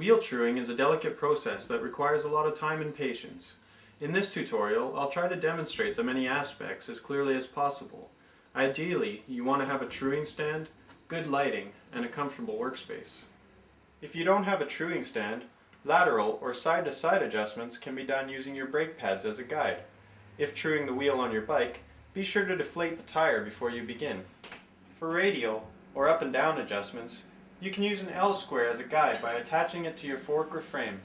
Wheel truing is a delicate process that requires a lot of time and patience. In this tutorial, I'll try to demonstrate the many aspects as clearly as possible. Ideally, you want to have a truing stand, good lighting, and a comfortable workspace. If you don't have a truing stand, lateral or side-to-side adjustments can be done using your brake pads as a guide. If truing the wheel on your bike, be sure to deflate the tire before you begin. For radial or up and down adjustments, you can use an L-square as a guide by attaching it to your fork or frame.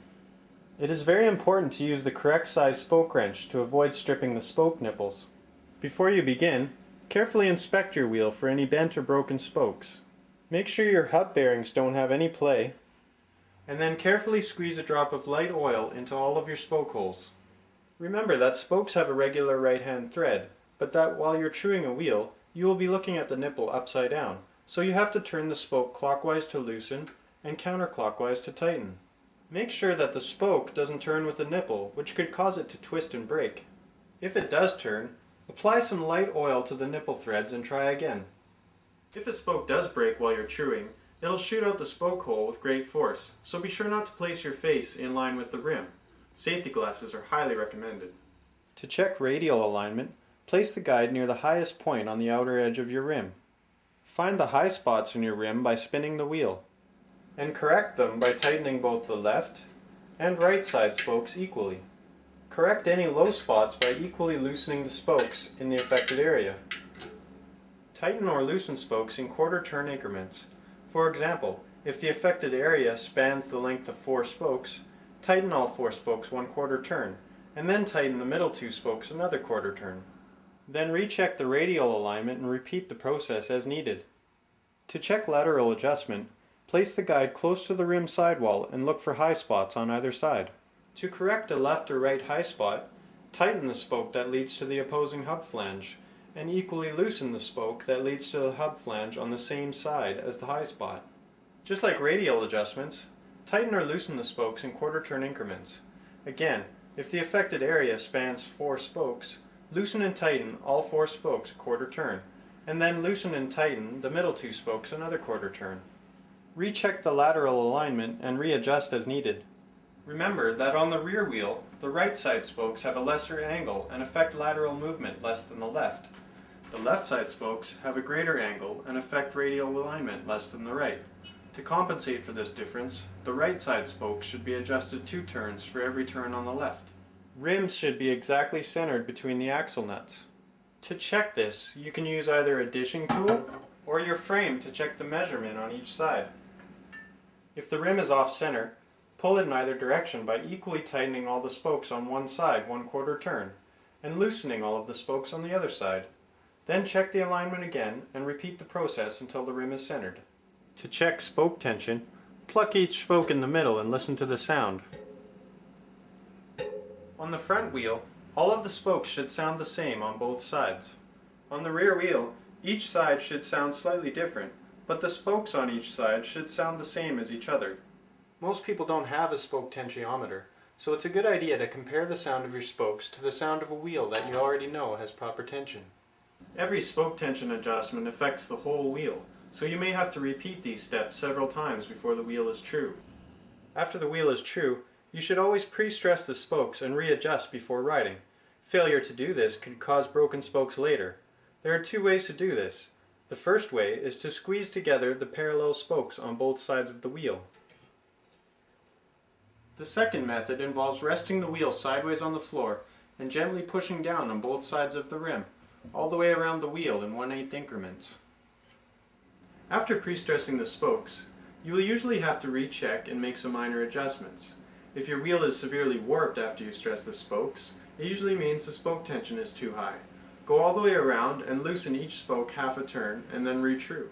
It is very important to use the correct size spoke wrench to avoid stripping the spoke nipples. Before you begin, carefully inspect your wheel for any bent or broken spokes. Make sure your hub bearings don't have any play, and then carefully squeeze a drop of light oil into all of your spoke holes. Remember that spokes have a regular right-hand thread, but that while you're truing a wheel, you will be looking at the nipple upside down, so you have to turn the spoke clockwise to loosen and counterclockwise to tighten. Make sure that the spoke doesn't turn with the nipple, which could cause it to twist and break. If it does turn, apply some light oil to the nipple threads and try again. If a spoke does break while you're truing, it'll shoot out the spoke hole with great force, so be sure not to place your face in line with the rim. Safety glasses are highly recommended. To check radial alignment, place the guide near the highest point on the outer edge of your rim. Find the high spots in your rim by spinning the wheel, and correct them by tightening both the left and right side spokes equally. Correct any low spots by equally loosening the spokes in the affected area. Tighten or loosen spokes in quarter turn increments. For example, if the affected area spans the length of 4 spokes, tighten all 4 spokes 1/4 turn, and then tighten the middle 2 spokes another quarter turn. Then recheck the radial alignment and repeat the process as needed. To check lateral adjustment, place the guide close to the rim sidewall and look for high spots on either side. To correct a left or right high spot, tighten the spoke that leads to the opposing hub flange, and equally loosen the spoke that leads to the hub flange on the same side as the high spot. Just like radial adjustments, tighten or loosen the spokes in quarter turn increments. Again, if the affected area spans 4 spokes, loosen and tighten all 4 spokes a quarter turn, and then loosen and tighten the middle 2 spokes another quarter turn. Recheck the lateral alignment and readjust as needed. Remember that on the rear wheel, the right side spokes have a lesser angle and affect lateral movement less than the left. The left side spokes have a greater angle and affect radial alignment less than the right. To compensate for this difference, the right side spokes should be adjusted 2 turns for every turn on the left. Rims should be exactly centered between the axle nuts. To check this, you can use either a dishing tool or your frame to check the measurement on each side. If the rim is off center, pull it in either direction by equally tightening all the spokes on one side 1/4 turn and loosening all of the spokes on the other side. Then check the alignment again and repeat the process until the rim is centered. To check spoke tension, pluck each spoke in the middle and listen to the sound. On the front wheel, all of the spokes should sound the same on both sides. On the rear wheel, each side should sound slightly different, but the spokes on each side should sound the same as each other. Most people don't have a spoke tensiometer, so it's a good idea to compare the sound of your spokes to the sound of a wheel that you already know has proper tension. Every spoke tension adjustment affects the whole wheel, so you may have to repeat these steps several times before the wheel is true. After the wheel is true, you should always pre-stress the spokes and readjust before riding. Failure to do this could cause broken spokes later. There are 2 ways to do this. The first way is to squeeze together the parallel spokes on both sides of the wheel. The second method involves resting the wheel sideways on the floor and gently pushing down on both sides of the rim, all the way around the wheel in 1/8 increments. After pre-stressing the spokes, you will usually have to recheck and make some minor adjustments. If your wheel is severely warped after you stress the spokes, it usually means the spoke tension is too high. Go all the way around and loosen each spoke half a turn and then re-true.